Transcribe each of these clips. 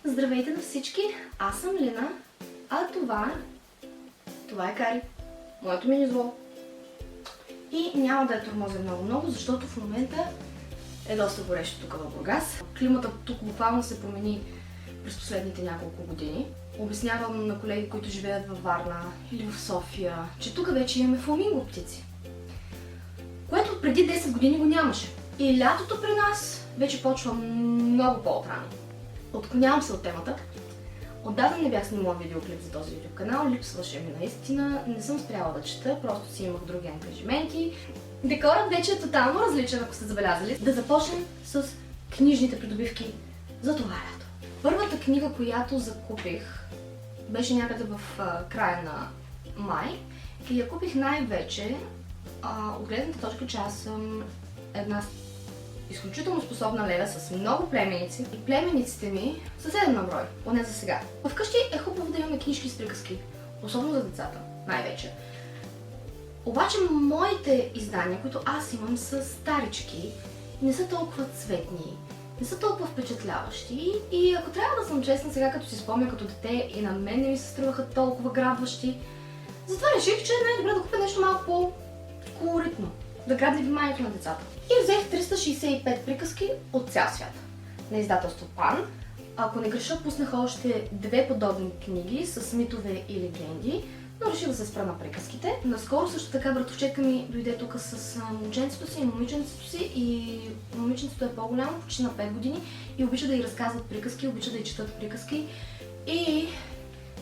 Здравейте на всички, аз съм Лина, а това е Кари, моето мини-зло. И няма да я тормозя много, защото в момента е доста горещо тук в Бургас. Климата тук буквално се промени през последните няколко години. Обяснявам на колеги, които живеят във Варна или в София, че тук вече имаме фламинго птици, което преди 10 години го нямаше. И лятото при нас вече почва много по-отрано. Отклонявам се от темата. Отдавна не бях снимала видеоклип за този видеоканал, липсваше ми наистина, не съм спряла да чета, просто си имах други ангажименти. Декорът вече е тотално различен, ако сте забелязали. Да започнем с книжните придобивки за това лято. Първата книга, която закупих, беше някъде в края на май и я купих най-вече от гледната точка, че аз съм една изключително способна леля с много племеници и племениците ми са 7 на брой, поне за сега. Вкъщи е хубаво да имаме книжки с приказки, особено за децата, най-вече. Обаче моите издания, които аз имам, са старички, не са толкова цветни, не са толкова впечатляващи и ако трябва да съм честна сега, като си спомня като дете, и на мен не ми се струваха толкова грабващи, затова реших, че е най-добре да купя нещо малко по-колоритно, да грабне вниманието на децата. И взех 365 приказки от цял свят на издателство Пан. Ако не греша, пуснах още 2 подобни книги с митове и легенди, но реших да се спра на приказките. Наскоро също така братовчетка ми дойде тук с момченцето си и момиченцето си и момиченцето е по-голямо, почти на 5 години и обича да й разказват приказки, обича да й четат приказки и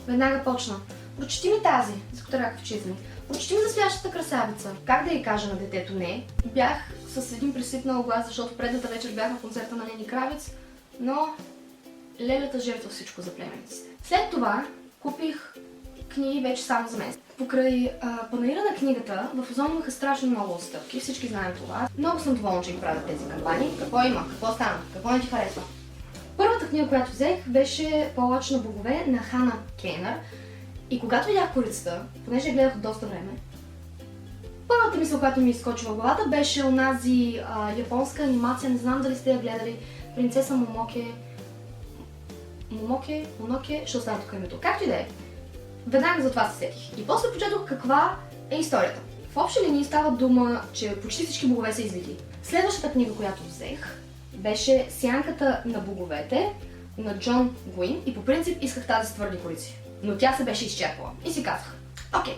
веднага почна. Прочети ми тази, за котарак в очите ми. Прочети ми за свящата красавица. Как да й кажа на детето не? Бях с един пресипнал глас, защото предната вечер бях на концерта на Лени Кравец, но лелята жертва всичко за племениците. След това купих книги вече само за мен. Покрай панаира на книгата в Озон имаха страшно много отстъпки, всички знаем това. Много съм доволна, че ги правят тези кампании. Какво има? Какво стана? Какво не ти харесва? Първата книга, която взех, беше Палач на богове на Хана Кейнър. И когато видях корицата, понеже я гледах от доста време, първата мисъл, която ми изскочи в главата, беше онази японска анимация, не знам дали сте я гледали, Принцеса Моноке, ще остане тук името. Както и да е. Веднага за това се сетих. И после прочетох каква е историята. В общи линии става дума, че почти всички богове са извити. Следващата книга, която взех, беше Сянката на боговете на Джон Гуин и по принцип исках тази с твърди корици. Но тя се беше изчерпала. И си казах, окей,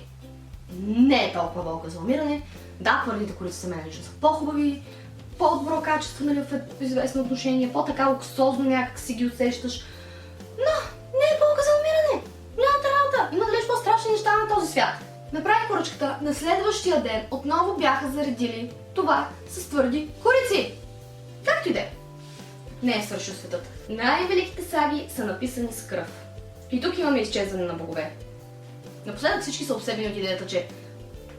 не е толкова болка за умиране. Да, твърдите корици за мен лично са по-хубави, по-добро качество, нали, в известно отношение, по-така луксозно някак си ги усещаш. Но не е болка за умиране. Голямата работа. Има далеч по-страшни неща на този свят. Направих поръчката, на следващия ден отново бяха заредили това с твърди корици. Както и да е. Не е свършил светът. Най-великите саги са написани с кръв. И тук имаме изчезване на богове. Напоследък всички са обсебени от идеята, че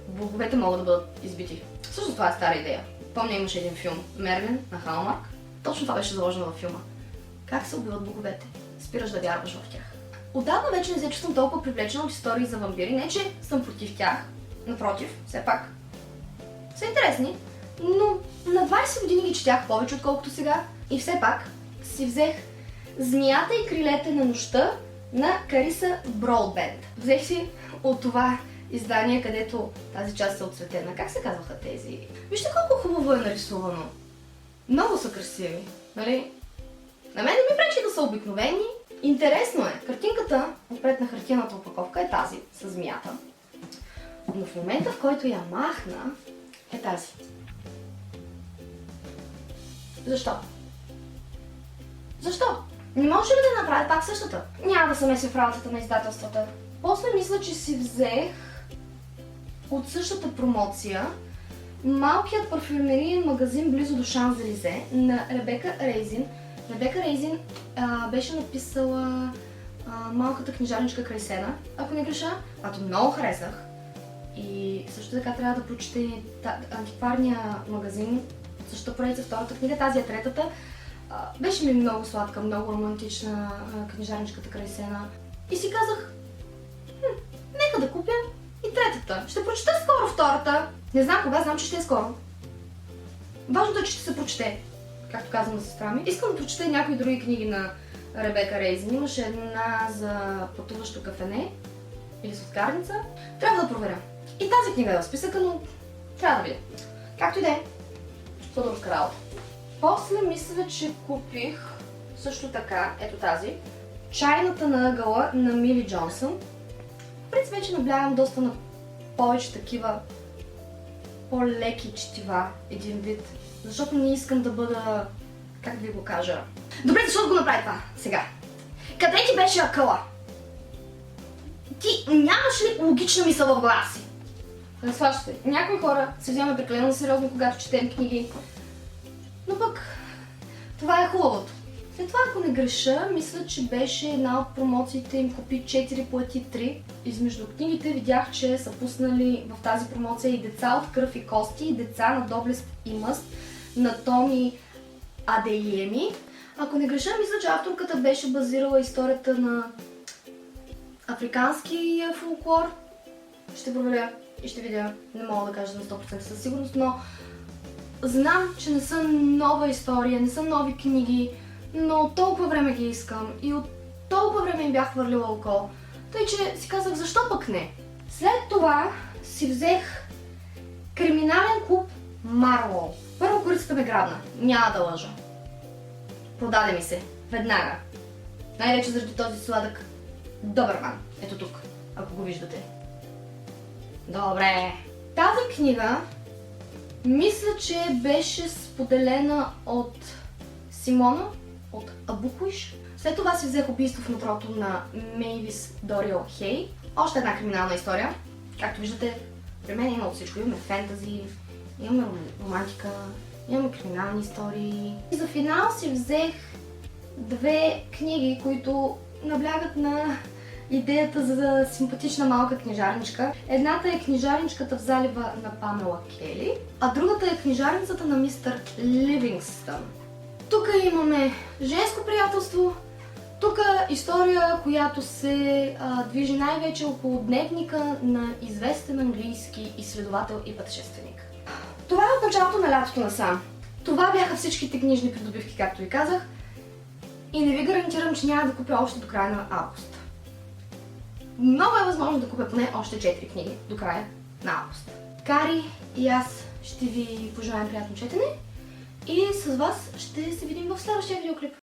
боговете могат да бъдат избити. Също това е стара идея. Помня, имаше един филм Мерлин на Халмарк. Точно това беше заложено във филма. Как се убиват боговете? Спираш да вярваш в тях. Отдавна вече не се чувствам толкова привлечена от истории за вампири. Не, че съм против тях. Напротив, все пак са интересни. Но на 20 години ги четях повече, отколкото сега. И все пак си взех Змията и крилете на нощта на Кариса Броудбент. Взех си от това издание, където тази част е отцветена. Как се казваха тези? Вижте колко хубаво е нарисувано. Много са красиви, нали? На мен не ми пречи да са обикновени. Интересно е. Картинката отпред на хартияната опаковка е тази с змията. Но в момента, в който я махна, е тази. Защо? Защо? Не може ли да направя пак същата? Няма да се меся в работата на издателствата. После мисля, че си взех от същата промоция малкият парфюмериен магазин близо до Шанзелизе на Ребека Рейзин. Ребека Рейзин беше написала Малката книжарничка край Сена, ако не греша, която много харесах. И също така трябва да прочете антикварния магазин от същата поредица, втората книга, тази е третата. Беше ми много сладка, много романтична книжарничката край Сена. И си казах, нека да купя и третата. Ще прочета скоро втората. Не знам кога, знам, че ще е скоро. Важното е, че ще се прочете, както казвам на сестра ми. Искам да прочета и някои други книги на Ребека Рейзин. Имаше една за пътуващо кафене или сладкарница. Трябва да проверя. И тази книга е в списъка, но трябва да видя. Както и да е. Сладурска работа. После мисля, че купих също така, ето тази, Чайната на ъгъла на Мили Джонсън. В принцип вече наблягам доста на повече такива по-леки четива, един вид. Защото не искам да бъда, как да ви го кажа. Добре, защо да го направи това сега? Къде ти беше акъла? Ти нямаш ли логична мисъл в глава си? Не сващате. Някои хора се вземат прекалено сериозно, когато четем книги. Но пък това е хубавото. След това, ако не греша, мисля, че беше една от промоциите им купи 4 плати 3. Измежду книгите видях, че са пуснали в тази промоция и Деца от кръв и кости, и Деца на доблест и мъст на Томи Адеиеми. Ако не греша, мисля, че авторката беше базирала историята на африканския фолклор. Ще проверя и ще видя, не мога да кажа на 100% със сигурност, но знам, че не са нова история, не са нови книги, но от толкова време ги искам и от толкова време им бях хвърлила око. Тъй, че си казах, защо пък не? След това си взех Криминален клуб Марлоу. Първо корицата ме грабна, няма да лъжа. Продаде ми се, веднага. Най-вече заради този сладък Добърман. Ето тук, ако го виждате. Добре. Тази книга мисля, че беше споделена от Симона, от Абукуиш. След това си взех Убийство в метрото на Мейвис Дориел Хей. Още една криминална история. Както виждате, при мен има от всичко. Имаме фентази, имаме романтика, имаме криминални истории. И за финал си взех две книги, които наблягат на идеята за симпатична малка книжарничка. Едната е Книжарничката в залива на Памела Кели, а другата е Книжарницата на мистер Ливингстън. Тук имаме женско приятелство, тук история, която се движи най-вече около дневника на известен английски изследовател и пътешественик. Това е от началото на лятото насам. Това бяха всичките книжни придобивки, както ви казах, и не ви гарантирам, че няма да купя още до края на август. Много е възможно да купя поне още 4 книги до края на август. Кари и аз ще ви пожелаем приятно четене и с вас ще се видим в следващия видеоклип.